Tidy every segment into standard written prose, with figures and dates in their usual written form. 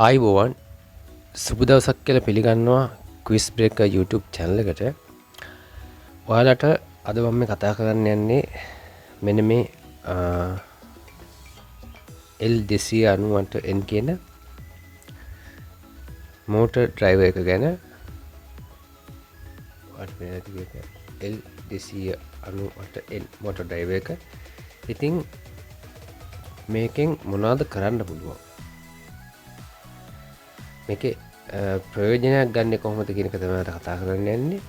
ආයිබෝවන් සුබ දවසක් කියලා පිළිගන්නවා ක්විස් බ්‍රේකර් YouTube channel එකට. ඔයාලට අද මම මේ කතා කරන්න යන්නේ මෙන්න මේ L298N කියන motor driver එක ගැන. ඔයාලට මේක L298N motor driver එක. ඉතින් මේකෙන් මොනවද කරන්න පුළුවන්? මේකේ ප්‍රයෝජනයක් ගන්න කොහොමද කියන එක තමයි කතා කරන්න යන්නේ.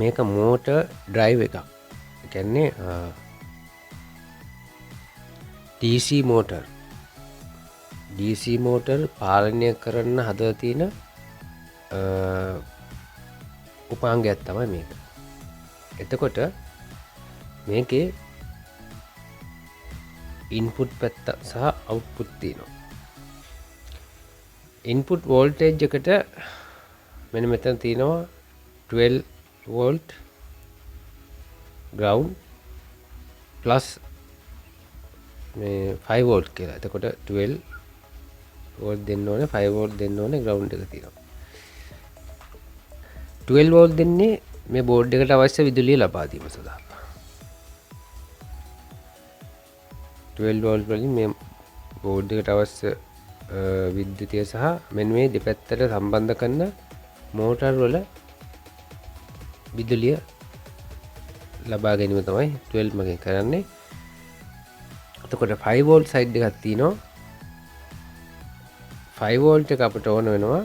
මේක මෝටර් ඩ්‍රයිව් එකක්. ඒ කියන්නේ DC මෝටර් පාලනය කරන්න හදලා තියෙන උපාංගයක් තමයි මේක. එතකොට මේකේ ඉන්පුට් පැත්ත සහ අවුට්පුට් තියෙනවා. ඉන්පුට් වෝල්ටේජ් එකට මෙන්න මෙතන තියෙනවා 12 වෝල්ට් ග්‍රවුන්ඩ් ප්ලස් මේ 5 වෝල්ට් කියලා. එතකොට 12 වෝල්ට් දෙන්න ඕනේ, 5 වෝල්ට් දෙන්න ඕනේ, ග්‍රවුන්ඩ් එක තියෙනවා. 12 වෝල්ට් දෙන්නේ මේ බෝඩ් එකට අවශ්‍ය විදුලිය ලබා දීම සඳහා. 12 වෝල්ට් වලින් මේ බෝඩ් එකට අවශ්‍ය විද්‍යුතිය සහ මෙන්න මේ දෙපැත්තට සම්බන්ධ කරන මෝටර් වල විදුලිය ලබා ගැනීම තමයි 12 මගෙන් කරන්නේ. එතකොට 5 වෝල්ට් සයිඩ් එකක් තියෙනවා. 5 වෝල්ට් එක අපිට ඕන වෙනවා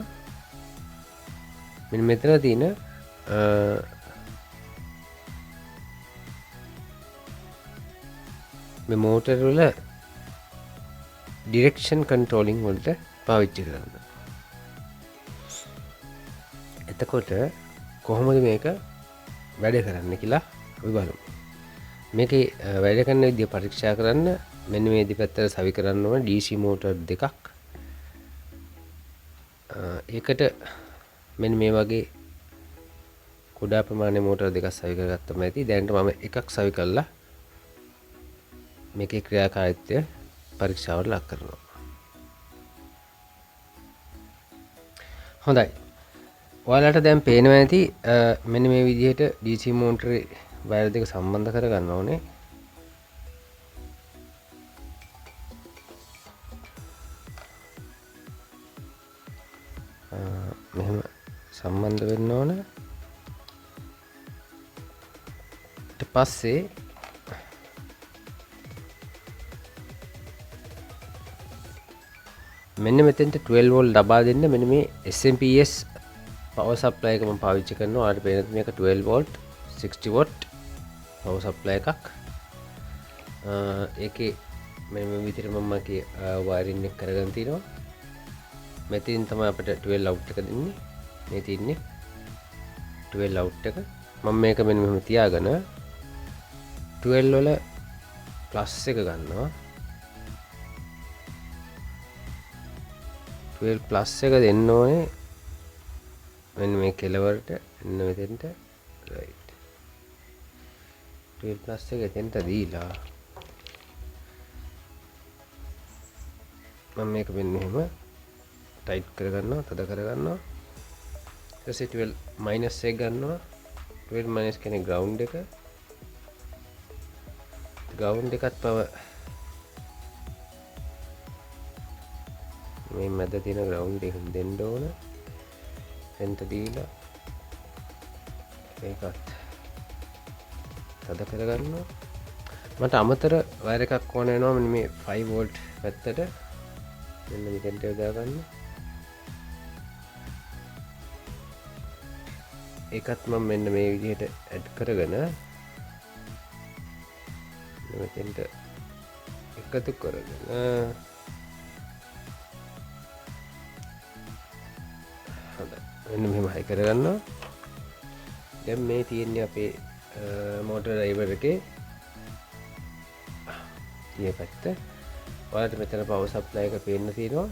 මෙන්න මෙතන තියෙන මේ මෝටර් වල ඩිරෙක්ෂන් කන්ට්‍රෝලිං වලට පාවිච්චි කරන්න. එතකොට කොහොමද මේක වැඩ කරන්න කියලා අපි බලමු. මේකේ වැඩ කරන විදිය පරීක්ෂා කරන්න මෙන්න මේ දෙපැත්තට සවි කරන්න ඕන DC මෝටර් දෙකක්. ඒකට මෙන්න මේ වගේ කුඩා ප්‍රමාණයේ මෝටර් දෙකක් සවි කරගත්තම ඇති. දැනට මම එකක් සවි කළා මේකේ ක්‍රියාකාරීත්වය පරීක්ෂාවට ලක් කරනවා. හොඳයි. ඔයාලට දැන් පේනවා ඇති මෙන්න මේ විදිහට DC මෝටරේ වයර් දෙක සම්බන්ධ කරගන්න ඕනේ. මෙහෙම සම්බන්ධ වෙන්න ඕන. ඊට පස්සේ මෙන්න මෙතෙන්ට 12 වෝල්ට් ලබා දෙන්න මෙන්න මේ SMPS පවර් සප්ලයි එක මම පාවිච්චි කරනවා. ඔයාලට පේන මේක 12 වෝල්ට් 60 වොට් පවර් සප්ලයි එකක්. ඒකේ මෙන්න මේ විදිහට මම මගේ වයරින් එක කරගෙන තිනවා. මෙතෙන් තමයි අපිට 12 අවුට් එක දෙන්නේ. මේ තියෙන්නේ 12 අවුට් එක. මම මේක මෙන්න මෙහෙම තියාගෙන 12 වල ප්ලස් එක ගන්නවා. 12 ප්ලස් එක දෙන්න ඕනේ මෙන්න මේ කෙලවරට එන්න මෙතෙන්ට රයිට්. 12 ප්ලස් එක එතෙන්ට දීලා මම මේක මෙන්න මෙහෙම ටයිට් කරගන්නවා, තද කරගන්නවා. ඊට පස්සේ 12 මයිනස් එක ගන්නවා. 12 මයිනස් කියන්නේ ග්‍රවුන්ඩ් එක. ග්‍රවුන්ඩ් එකත් පව මේ මැද තියෙන ග්‍රවුන්ඩ් එක දෙන්න ඕන. එන්ට දීලා ඒකත් තද කරගන්නවා. මට අමතර වයර් එකක් ඕන වෙනවා මෙන්න මේ 5 වෝල්ට් පැත්තට. මෙන්න මෙතෙන්ට යොදා ගන්න. ඒකත් මම මෙන්න මේ විදිහට ඇඩ් කරගෙන මෙතෙන්ට එකතු කරගෙන මෙන්න මෙහෙම හයි කරගන්නවා. දැන් මේ තියෙන්නේ අපේ මෝටර් ඩ්‍රයිවර් එකේ මේ පැත්ත. ඔයාලට මෙතන පවර් සප්ලයි එක පේන්න තියෙනවා.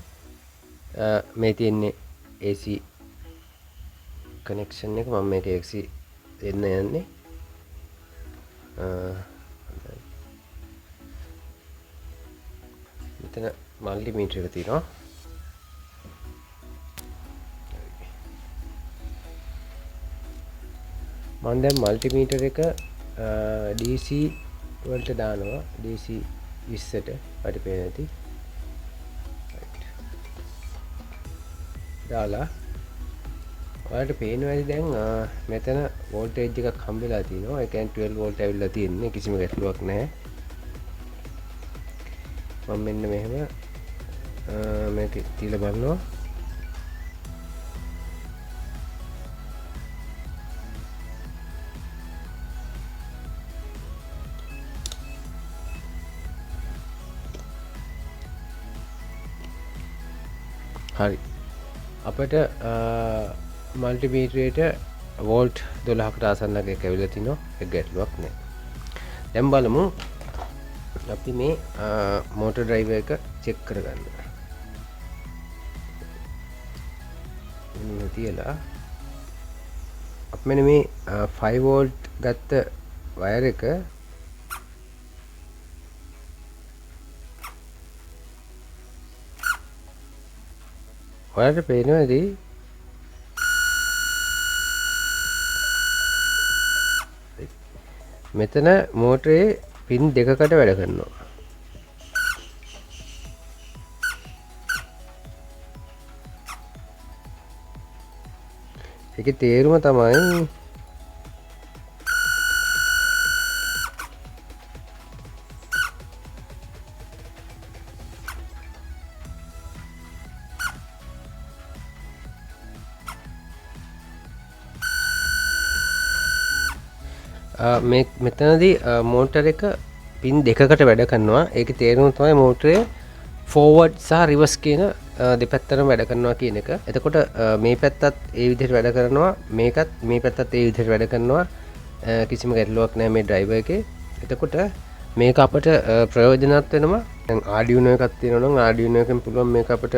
මේ තියෙන්නේ AC කනෙක්ෂන් එක. මම මේක AC දෙන්න යන්නේ. මෙතන මල්ටිමීටර් එක තියෙනවා. මම දැන් මල්ටිමීටර් එක DC වලට දානවා DC 20ට අපිට පේන ඇති දාලා ඔයාලට පේනවා ඇති දැන් මෙතන වෝල්ටේජ් එකක් හම්බෙලා තිනවා. ඒ කියන්නේ 12 වෝල්ට් ඇවිල්ලා තියෙන්නේ. කිසිම ගැටලුවක් නැහැ. මම මෙන්න මෙහෙම මේක තියලා බලනවා. හරි. අපිට මල්ටිමීටරේට වෝල්ට් 12කට ආසන්නක එක ඇවිල්ලා තිනවා. ඒක ගැටලුවක් නෑ. දැන් බලමු අපි මේ මෝටර් ඩ්‍රයිවර් එක චෙක් කරගන්න. මෙන්න තියලා අපි මෙන්න මේ 5 වෝල්ට් ගත්ත වයර් එක ඔයාලට පේනවාද මෙතන මෝටරේ පින් දෙකකට වැඩ කරනවා. ඒකේ තේරුම තමයි මෙතනදී මෝටර් එක පින් දෙකකට වැඩ කරනවා. ඒකේ තේරුම තමයි මෝටරේ ෆෝවර්ඩ් සහ රිවර්ස් කියන දෙපැත්තටම වැඩ කරනවා කියන එක. එතකොට මේ පැත්තත් ඒ විදිහට වැඩ කරනවා, මේකත් මේ පැත්තත් ඒ විදිහට වැඩ කරනවා. කිසිම ගැටලුවක් නැහැ මේ ඩ්‍රයිවර් එකේ. එතකොට මේක අපට ප්‍රයෝජනවත් වෙනවා. දැන් ආඩියුනෝ එකක් තියෙනවා නම් ආඩියුනෝ එකෙන් පුළුවන් මේක අපිට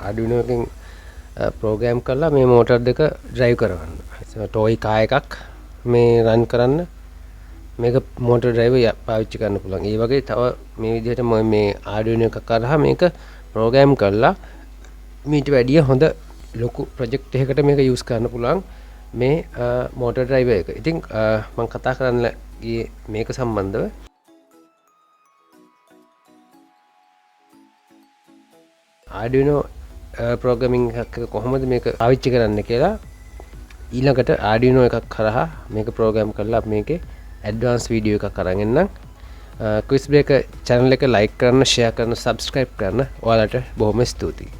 ආඩියුනෝ එකෙන් ප්‍රෝග්‍රෑම් කරලා මේ මෝටර් දෙක ඩ්‍රයිව් කරගන්න. ටෝයි කා එකක් මේ රන් කරන්න මේක මෝටර් ඩ්‍රයිවර් පාවිච්චි කරන්න පුළුවන්. ඒ වගේ තව මේ විදිහට මේ ආඩියුනෝ එකක් කරලා මේක ප්‍රෝග්‍රෑම් කරලා මීට වැඩිය හොඳ ලොකු ප්‍රොජෙක්ට් එකකට මේක යූස් කරන්න පුළුවන් මේ මෝටර් ඩ්‍රයිවර් එක. ඉතින් මම කතා කරන්න ගියේ මේක සම්බන්ධව. ආඩියුනෝ ප්‍රෝග්‍රෑමින් එකක් කොහොමද මේක පාවිච්චි කරන්න කියලා ඊළඟට ආඩියුනෝ එකක් කරහා මේක ප්‍රෝග්‍රෑම් කරලා අපි මේකේ ඇඩ්වාන්ස් වීඩියෝ එකක් අරන් එන්නම්. ක්විස් බ්‍රේකර් channel එක like කරන්න, share කරන්න, subscribe කරන්න. ඔයාලට බොහොම ස්තුතියි.